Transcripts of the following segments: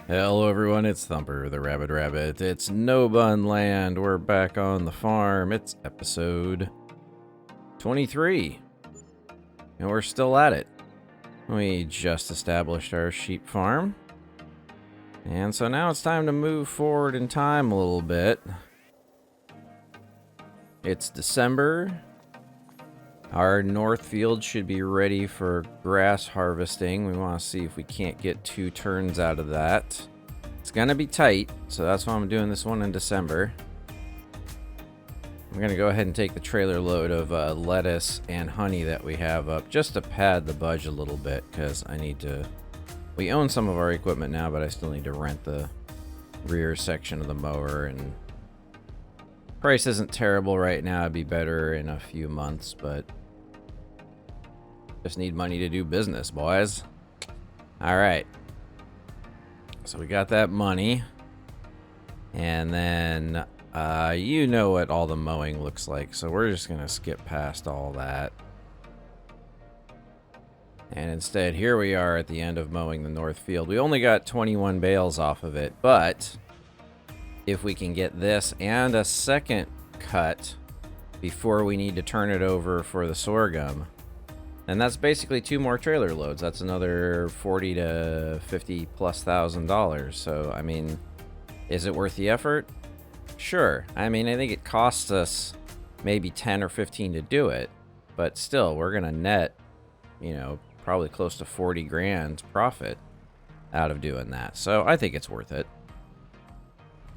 Hello everyone, it's Thumper the Rabid Rabbit. It's No Bun Land. We're back on the farm. It's episode 23. And we're still at it. We just established our sheep farm. And so now it's time to move forward in time a little bit. It's December. Our north field should be ready for grass harvesting. We want to see if we can't get 2 turns out of that. It's going to be tight, so that's why I'm doing this one in December. I'm going to go ahead and take the trailer load of lettuce and honey that we have up just to pad the budget a little bit, because I need to... We own some of our equipment now, but I still need to rent the rear section of the mower, and price isn't terrible right now. It'd be better in a few months, but just need money to do business, boys. All right. So we got that money. And then, you know what all the mowing looks like. So we're just going to skip past all that. And instead, here we are at the end of mowing the north field. We only got 21 bales off of it, but if we can get this and a second cut before we need to turn it over for the sorghum, and that's basically 2 more trailer loads. That's another $40,000 to $50,000+. So, I mean, is it worth the effort? Sure. I mean, I think it costs us maybe 10 or 15 to do it, but still, we're gonna net, you know, probably close to 40 grand profit out of doing that. So I think it's worth it.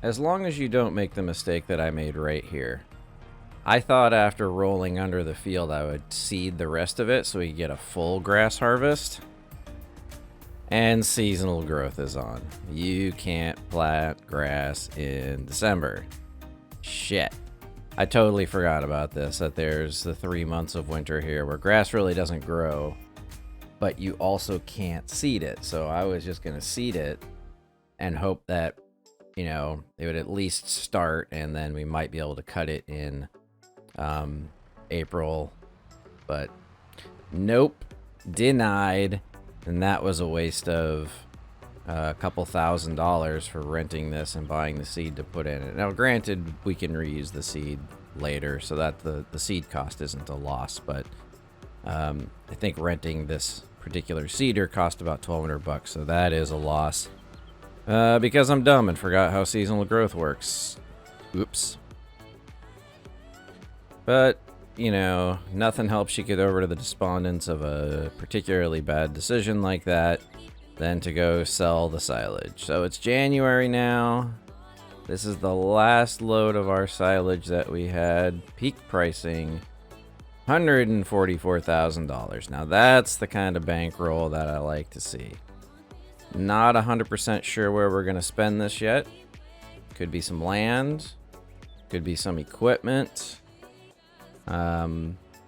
As long as you don't make the mistake that I made right here. I thought after rolling under the field I would seed the rest of it so we could get a full grass harvest. And seasonal growth is on. You can't plant grass in December. Shit. I totally forgot about this, that there's the 3 months of winter here where grass really doesn't grow, but you also can't seed it. So I was just going to seed it and hope that, you know, it would at least start, and then we might be able to cut it in April. But nope, denied. And that was a waste of a couple $1,000s for renting this and buying the seed to put in it. Now granted, we can reuse the seed later, so that the seed cost isn't a loss, but I think renting this particular seeder cost about $1,200, so that is a loss. Because I'm dumb and forgot how seasonal growth works. Oops. But, you know, nothing helps you get over to the despondence of a particularly bad decision like that than to go sell the silage. So it's January now. This is the last load of our silage that we had. Peak pricing, $144,000. Now that's the kind of bankroll that I like to see. Not 100% sure where we're going to spend this yet. Could be some land. Could be some equipment.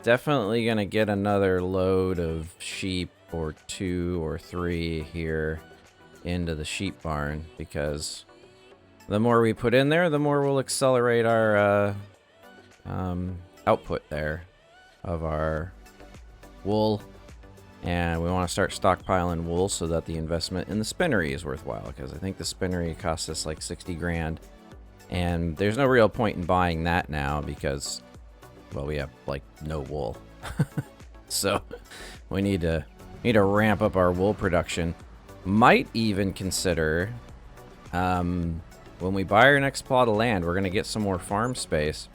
Definitely going to get another load of sheep or 2 or 3 here into the sheep barn, because the more we put in there, the more we'll accelerate our output there of our wool. And we want to start stockpiling wool so that the investment in the spinnery is worthwhile, because I think the spinnery costs us like 60 grand. And there's no real point in buying that now because, well, we have like no wool. So we need to ramp up our wool production. Might even consider, when we buy our next plot of land, we're going to get some more farm space.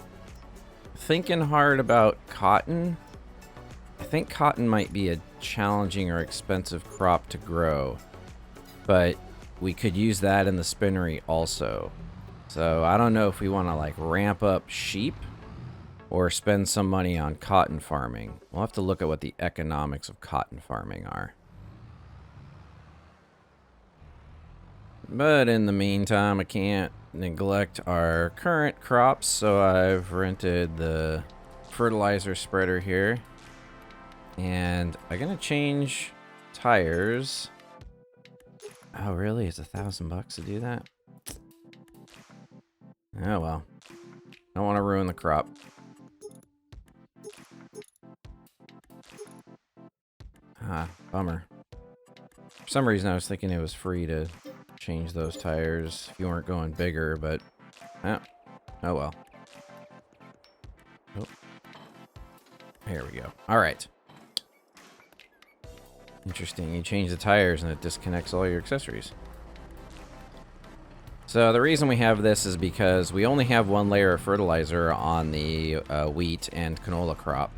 Thinking hard about cotton. I think cotton might be a challenging or expensive crop to grow, but we could use that in the spinnery also. So I don't know if we want to like ramp up sheep or spend some money on cotton farming. We'll have to look at what the economics of cotton farming are. But in the meantime, I can't neglect our current crops, so I've rented the fertilizer spreader here. And I'm gonna change tires. Oh, really? It's $1,000 to do that? Oh, well. I don't want to ruin the crop. Ah, bummer. For some reason, I was thinking it was free to change those tires if you weren't going bigger, but oh well. Oh. Here we go. All right. Interesting. You change the tires and it disconnects all your accessories. So the reason we have this is because we only have one layer of fertilizer on the wheat and canola crop.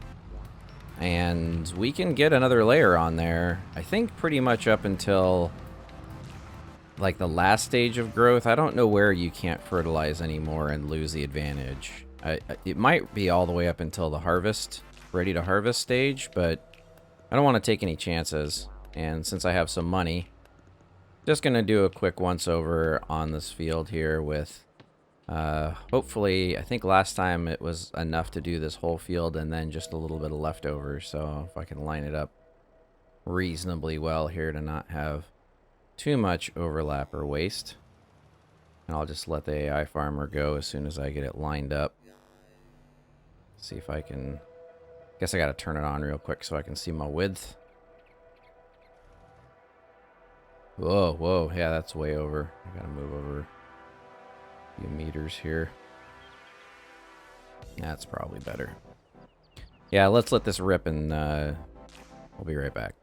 And we can get another layer on there, I think pretty much up until like the last stage of growth. I don't know where you can't fertilize anymore and lose the advantage. It might be all the way up until the harvest, ready to harvest stage, but I don't want to take any chances. And since I have some money, just going to do a quick once over on this field here with, hopefully, I think last time it was enough to do this whole field and then just a little bit of leftovers. So if I can line it up reasonably well here to not have too much overlap or waste. And I'll just let the AI farmer go as soon as I get it lined up. See if I can, guess I got to turn it on real quick so I can see my width. Whoa, whoa, yeah, that's way over. I gotta move over a few meters here. That's probably better. Yeah, let's let this rip and we'll be right back.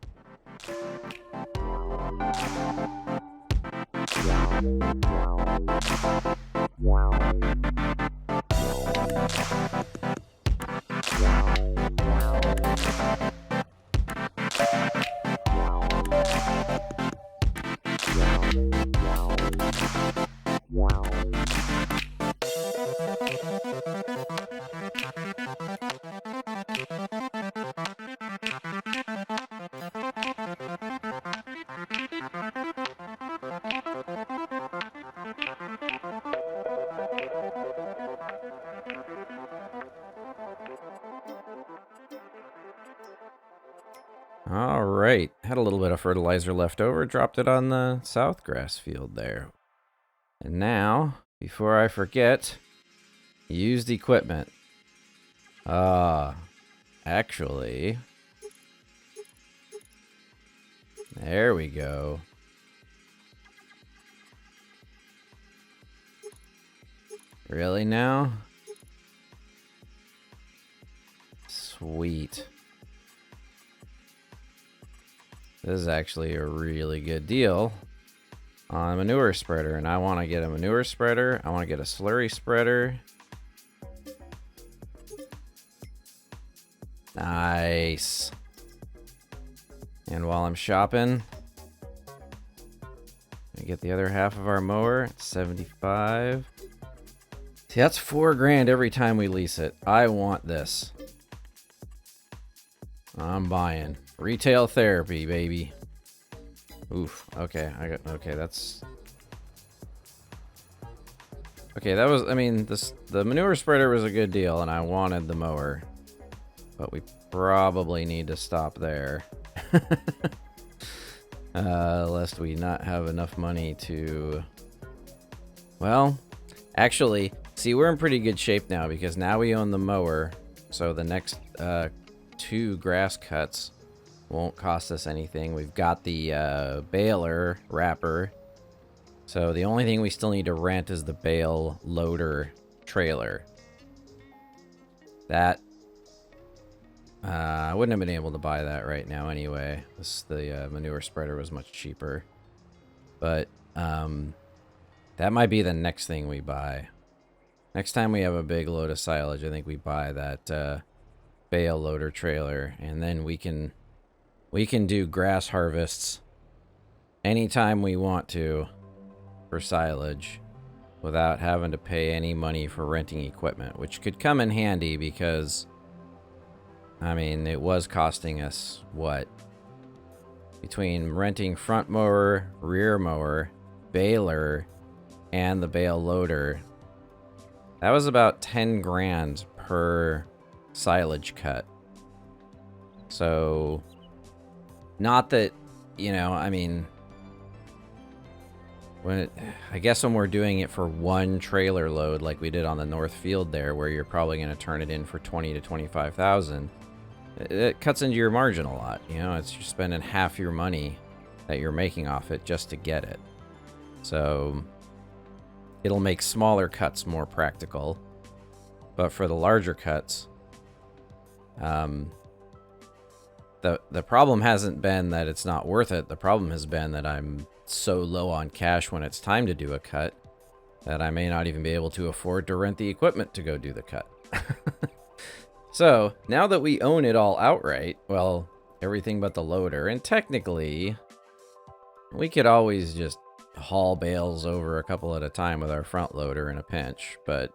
All right, had a little bit of fertilizer left over, dropped it on the south grass field there. And now, before I forget, used equipment. Actually, there we go. Really now? Sweet. This is actually a really good deal on a manure spreader, and I want to get a manure spreader. I want to get a slurry spreader. Nice. And while I'm shopping, I get the other half of our mower at 75. See, that's $4 grand every time we lease it. I want this. I'm buying. Retail therapy, baby. Oof. Okay, that's... Okay, that was... I mean, the manure spreader was a good deal, and I wanted the mower. But we probably need to stop there. Lest we not have enough money to... Well, actually, see, we're in pretty good shape now, because now we own the mower, so the next 2 grass cuts won't cost us anything. We've got the baler wrapper, so the only thing we still need to rent is the bale loader trailer. That I wouldn't have been able to buy that right now anyway. The manure spreader was much cheaper, but that might be the next thing we buy. Next time we have a big load of silage, I think we buy that bale loader trailer, and then we can do grass harvests anytime we want to for silage without having to pay any money for renting equipment, which could come in handy because, I mean, it was costing us, what? Between renting front mower, rear mower, baler, and the bale loader, that was about 10 grand per silage cut. So, not that, you know, I mean, I guess when we're doing it for one trailer load like we did on the north field there, where you're probably going to turn it in for 20 to 25,000, it cuts into your margin a lot. You know, it's you're spending half your money that you're making off it just to get it. So it'll make smaller cuts more practical. But for the larger cuts, the problem hasn't been that it's not worth it. The problem has been that I'm so low on cash when it's time to do a cut that I may not even be able to afford to rent the equipment to go do the cut. So now that we own it all outright, well, everything but the loader, and technically we could always just haul bales over a couple at a time with our front loader in a pinch, but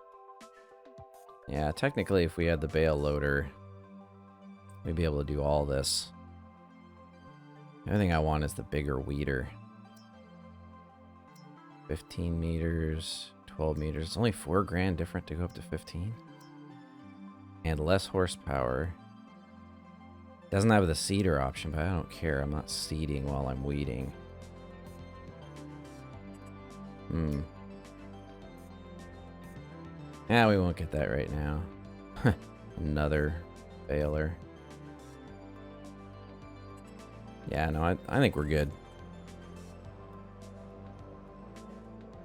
yeah, technically if we had the bale loader, we'd be able to do all this. The only thing I want is the bigger weeder. 15 meters, 12 meters. It's only $4,000 different to go up to 15. And less horsepower. Doesn't have the seeder option, but I don't care. I'm not seeding while I'm weeding. Yeah, we won't get that right now. Another baler. Yeah, no, I think we're good.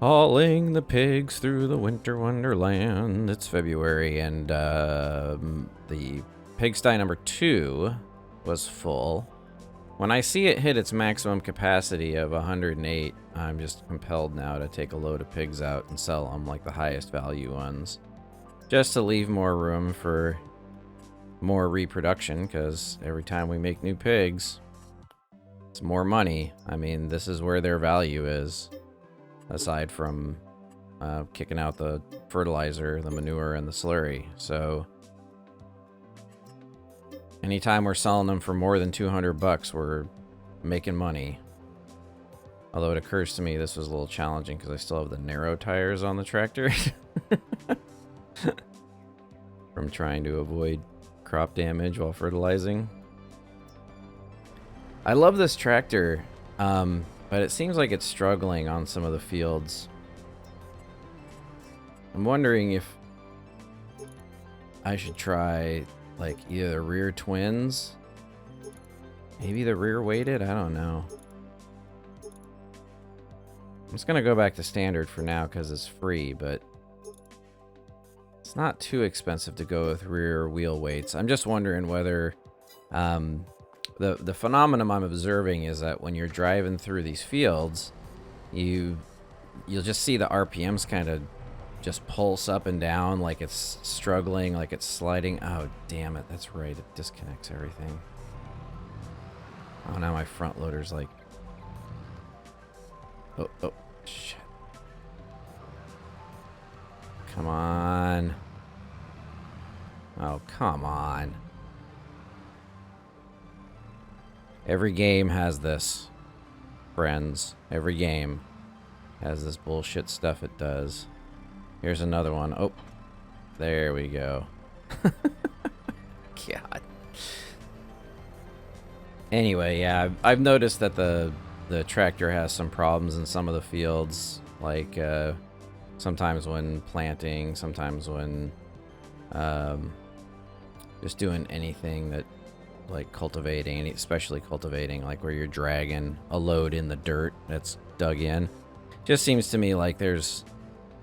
Hauling the pigs through the winter wonderland. It's February, and the pigsty number 2 was full. When I see it hit its maximum capacity of 108, I'm just compelled now to take a load of pigs out and sell them, like the highest value ones, just to leave more room for more reproduction, because every time we make new pigs, it's more money. I mean, this is where their value is. Aside from kicking out the fertilizer, the manure, and the slurry. So anytime we're selling them for more than $200, we're making money. Although it occurs to me this was a little challenging because I still have the narrow tires on the tractor. From trying to avoid crop damage while fertilizing. I love this tractor. But it seems like it's struggling on some of the fields. I'm wondering if I should try, like, either the rear twins. Maybe the rear weighted? I don't know. I'm just going to go back to standard for now because it's free, but it's not too expensive to go with rear wheel weights. I'm just wondering whether... The phenomenon I'm observing is that when you're driving through these fields, you'll just see the RPMs kind of just pulse up and down like it's struggling, like it's sliding. Oh, damn it. That's right. It disconnects everything. Oh, now my front loader's like... Oh, shit. Come on. Oh, come on. Every game has this, friends. Every game has this bullshit stuff it does. Here's another one. Oh, there we go. God. Anyway, yeah, I've noticed that the tractor has some problems in some of the fields. Like, sometimes when planting, sometimes when just doing anything that... like cultivating, especially cultivating, like where you're dragging a load in the dirt that's dug in. Just seems to me like there's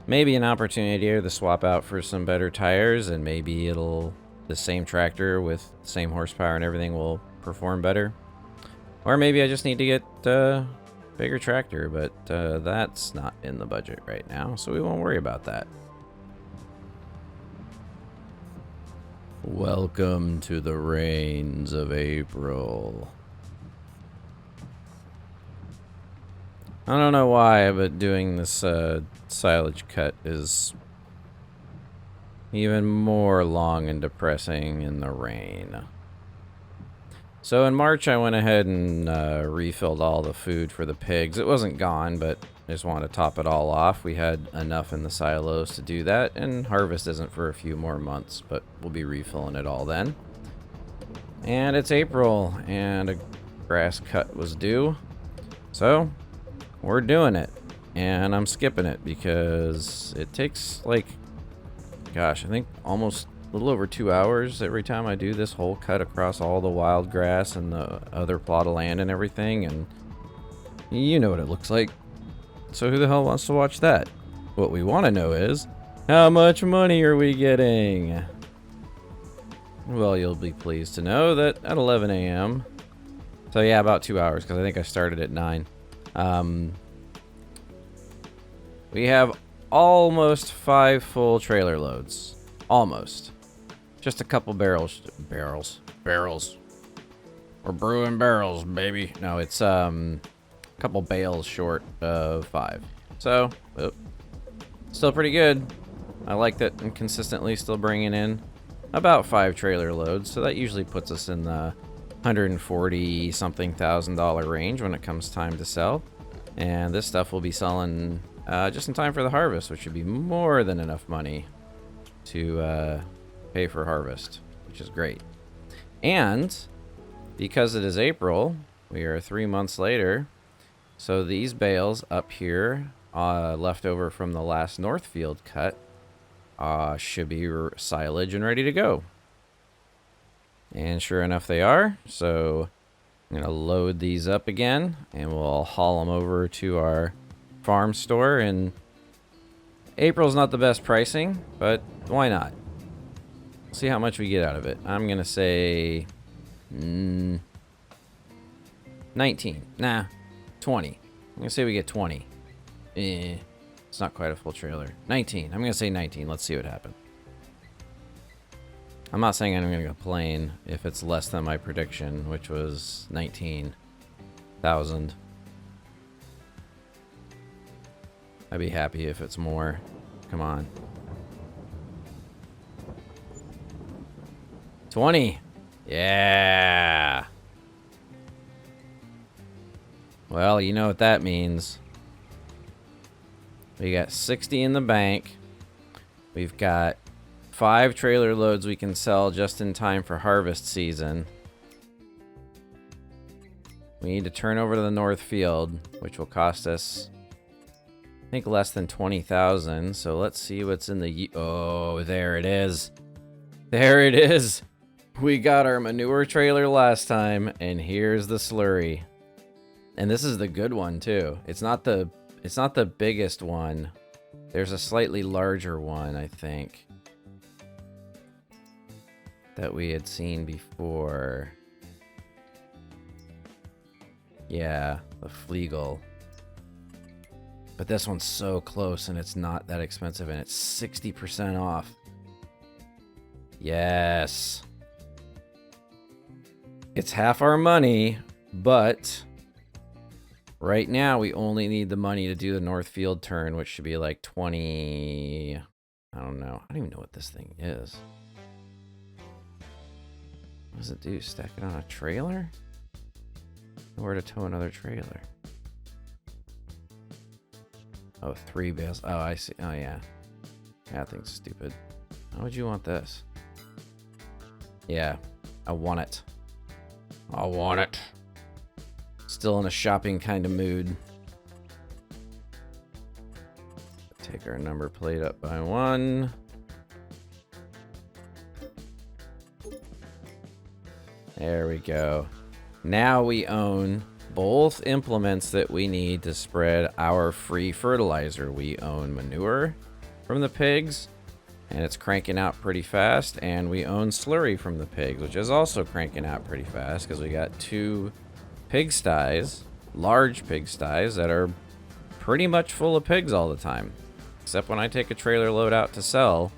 maybe an opportunity here to swap out for some better tires, and maybe the same tractor with the same horsepower and everything will perform better. Or maybe I just need to get a bigger tractor, but that's not in the budget right now, so we won't worry about that. Welcome to the rains of April. I don't know why, but doing this silage cut is even more long and depressing in the rain. So in March, I went ahead and refilled all the food for the pigs. It wasn't gone, but I just wanted to top it all off. We had enough in the silos to do that, and harvest isn't for a few more months, but we'll be refilling it all then. And it's April, and a grass cut was due, so we're doing it. And I'm skipping it because it takes, like, gosh, I think almost a little over 2 hours every time I do this whole cut across all the wild grass and the other plot of land and everything, and you know what it looks like. So who the hell wants to watch that? What we want to know is, how much money are we getting? Well, you'll be pleased to know that at 11 a.m. So yeah, about 2 hours, because I think I started at 9. We have almost 5 full trailer loads. Almost. Just a couple barrels. We're brewing barrels, baby. No, it's a couple bales short of 5. So, still pretty good. I like that I'm consistently still bringing in about 5 trailer loads. So that usually puts us in the $140 something thousand range when it comes time to sell. And this stuff will be selling just in time for the harvest, which should be more than enough money to pay for harvest, which is great. And because it is April, we are 3 months later, so these bales up here left over from the last Northfield cut should be silage and ready to go. And sure enough they are, so I'm going to load these up again and we'll haul them over to our farm store. And April's not the best pricing, but why not? See how much we get out of it. I'm going to say 19. Nah, 20. I'm going to say we get 20. It's not quite a full trailer. 19. I'm going to say 19. Let's see what happens. I'm not saying I'm going to complain if it's less than my prediction, which was 19,000. I'd be happy if it's more. Come on. 20. Yeah. Well, you know what that means. We got 60 in the bank. We've got 5 trailer loads we can sell just in time for harvest season. We need to turn over to the North Field, which will cost us, I think, less than 20,000. So let's see what's in the... Oh, there it is. There it is. We got our manure trailer last time, and here's the slurry. And this is the good one too. It's not the biggest one. There's a slightly larger one, I think, that we had seen before. Yeah, the Flegel. But this one's so close and it's not that expensive and it's 60% off. Yes. It's half our money, but right now we only need the money to do the North Field turn, which should be like 20... I don't know. I don't even know what this thing is. What does it do? Stack it on a trailer? Or to tow another trailer? Oh, 3 bales. Oh, I see. Oh, yeah. That thing's stupid. How would you want this? Yeah, I want it. I want it. Still in a shopping kind of mood. Take our number plate up by 1. There we go. Now we own both implements that we need to spread our free fertilizer. We own manure from the pigs, and it's cranking out pretty fast, and we own slurry from the pigs, which is also cranking out pretty fast because we got 2 pigsties, large pigsties that are pretty much full of pigs all the time. Except when I take a trailer load out to sell,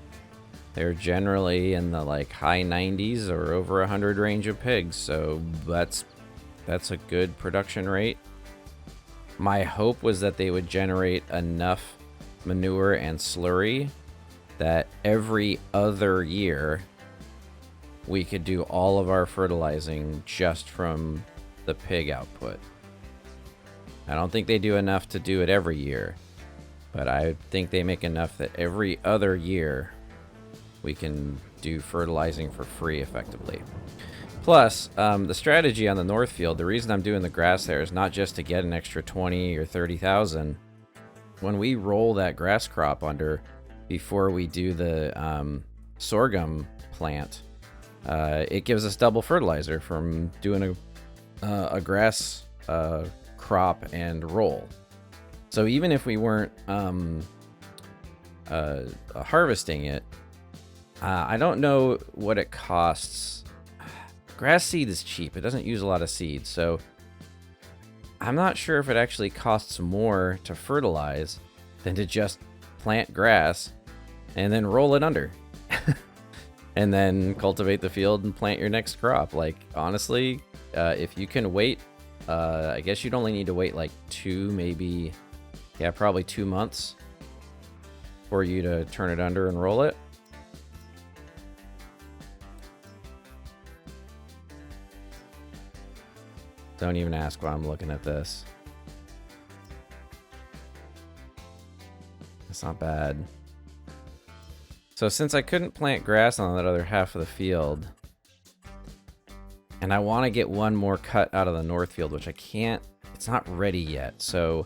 they're generally in the like high 90s or over 100 range of pigs, so that's a good production rate. My hope was that they would generate enough manure and slurry that every other year we could do all of our fertilizing just from the pig output. I don't think they do enough to do it every year, but I think they make enough that every other year we can do fertilizing for free effectively. Plus, the strategy on the North Field, the reason I'm doing the grass there is not just to get an extra 20 or 30,000. When we roll that grass crop under before we do the sorghum plant, it gives us double fertilizer from doing a grass crop and roll. So even if we weren't harvesting it, I don't know what it costs. Grass seed is cheap. It doesn't use a lot of seeds, so I'm not sure if it actually costs more to fertilize than to just plant grass and then roll it under. And then cultivate the field and plant your next crop. Like, honestly, if you can wait, I guess you'd only need to wait like probably 2 months for you to turn it under and roll it. Don't even ask why I'm looking at this. It's not bad. So since I couldn't plant grass on that other half of the field, and I want to get one more cut out of the north field, which I can't, it's not ready yet. So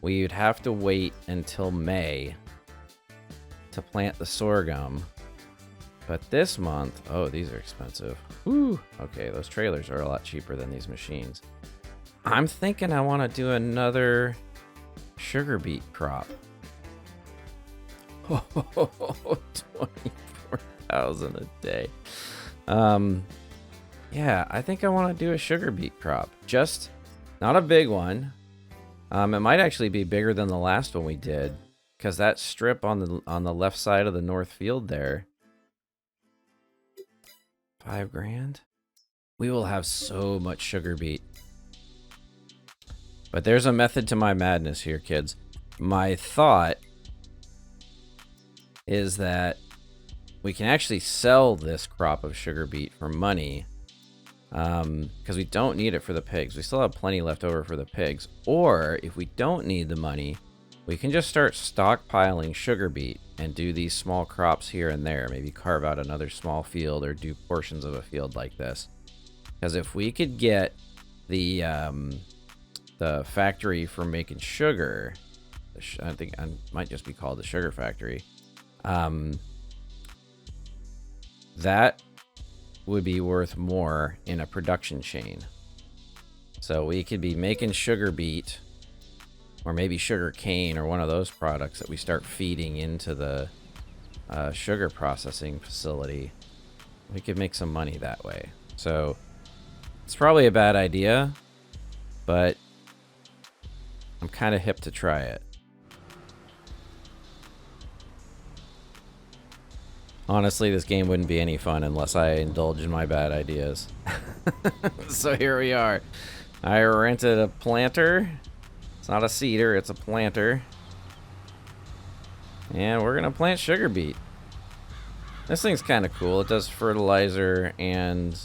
we'd have to wait until May to plant the sorghum. But this month, oh, these are expensive. Woo! Okay, those trailers are a lot cheaper than these machines. I'm thinking I want to do another sugar beet crop. 24,000 a day. Yeah, I think I want to do a sugar beet crop. Just not a big one. It might actually be bigger than the last one we did, because that strip on the left side of the north field there, $5,000. We will have so much sugar beet. But there's a method to my madness here, kids. My thought is that we can actually sell this crop of sugar beet for money, because we don't need it for the pigs. We still have plenty left over for the pigs. Or if we don't need the money, we can just start stockpiling sugar beet and do these small crops here and there. Maybe carve out another small field or do portions of a field like this. Because if we could get the factory for making sugar, I think it might just be called the sugar factory, that would be worth more in a production chain. So we could be making sugar beet, or maybe sugar cane, or one of those products that we start feeding into the sugar processing facility. We could make some money that way. So it's probably a bad idea, but I'm kind of hip to try it. Honestly, this game wouldn't be any fun unless I indulge in my bad ideas. So here we are. I rented a planter. It's not a seeder, it's a planter. And we're going to plant sugar beet. This thing's kind of cool. It does fertilizer and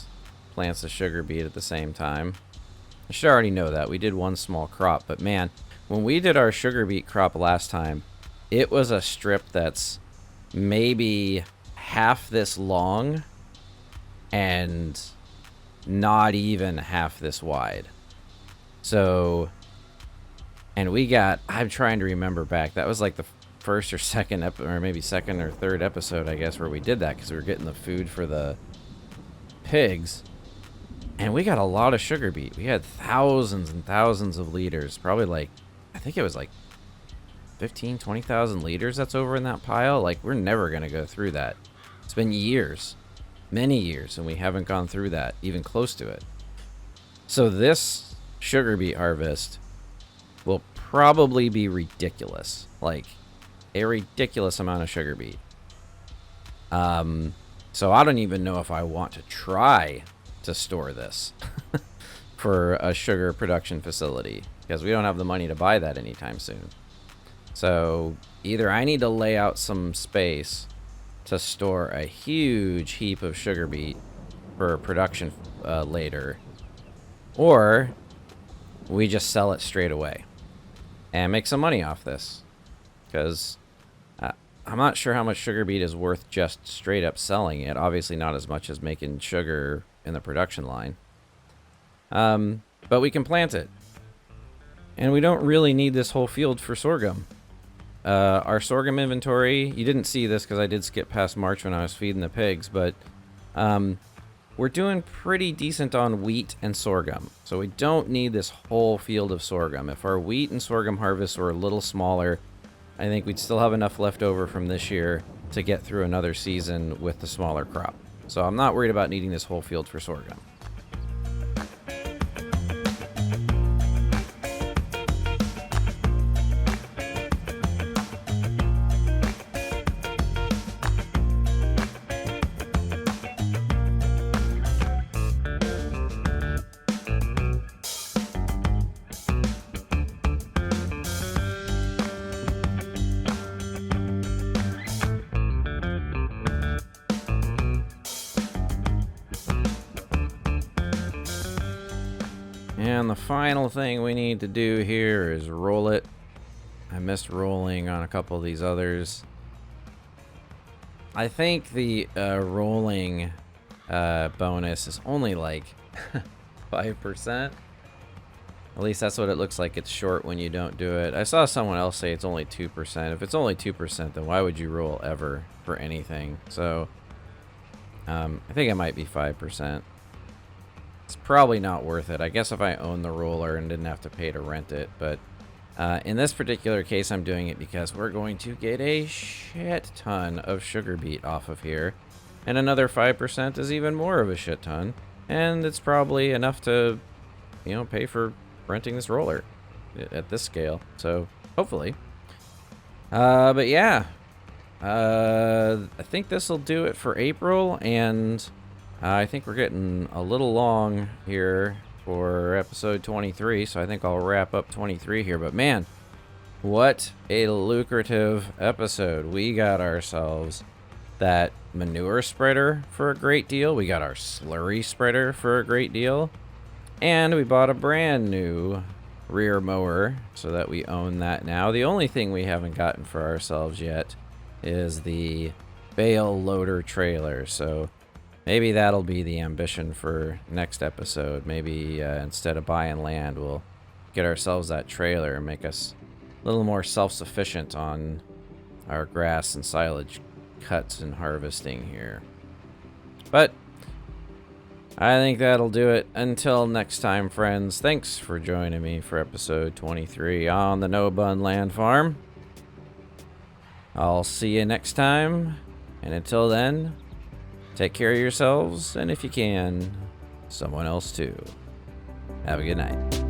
plants the sugar beet at the same time. I should already know that. We did one small crop, but man, when we did our sugar beet crop last time, it was a strip that's maybe half this long and not even half this wide. So, and we got, I'm trying to remember back, that was like the first or second or maybe second or third episode, I guess, where we did that, because we were getting the food for the pigs, and we got a lot of sugar beet. We had thousands and thousands of liters, probably like, I think it was like 20,000 liters that's over in that pile. Like, we're never gonna go through that. It's been years, many years, and we haven't gone through that, even close to it. So this sugar beet harvest will probably be ridiculous, like a ridiculous amount of sugar beet. So I don't even know if I want to try to store this for a sugar production facility, because we don't have the money to buy that anytime soon. So either I need to lay out some space to store a huge heap of sugar beet for production later, or we just sell it straight away and make some money off this, because I'm not sure how much sugar beet is worth just straight up selling it. Obviously not as much as making sugar in the production line. But we can plant it, and we don't really need this whole field for sorghum. Our sorghum inventory, you didn't see this because I did skip past March when I was feeding the pigs, but we're doing pretty decent on wheat and sorghum. So we don't need this whole field of sorghum. If our wheat and sorghum harvests were a little smaller, I think we'd still have enough left over from this year to get through another season with the smaller crop. So I'm not worried about needing this whole field for sorghum. And the final thing we need to do here is roll it. I missed rolling on a couple of these others. I think the rolling bonus is only like 5%. At least that's what it looks like. It's short when you don't do it. I saw someone else say it's only 2%. If it's only 2%, then why would you roll ever for anything? So I think it might be 5%. It's probably not worth it. I guess if I owned the roller and didn't have to pay to rent it. But in this particular case, I'm doing it because we're going to get a shit ton of sugar beet off of here. And another 5% is even more of a shit ton. And it's probably enough to, you know, pay for renting this roller at this scale. So hopefully. But yeah. I think this will do it for April. And I think we're getting a little long here for episode 23, so I think I'll wrap up 23 here. But man, what a lucrative episode. We got ourselves that manure spreader for a great deal. We got our slurry spreader for a great deal. And we bought a brand new rear mower so that we own that now. The only thing we haven't gotten for ourselves yet is the bale loader trailer. So maybe that'll be the ambition for next episode. Maybe instead of buying land, we'll get ourselves that trailer and make us a little more self-sufficient on our grass and silage cuts and harvesting here. But I think that'll do it. Until next time, friends, thanks for joining me for episode 23 on the No Bun Land Farm. I'll see you next time, and until then, take care of yourselves, and if you can, someone else too. Have a good night.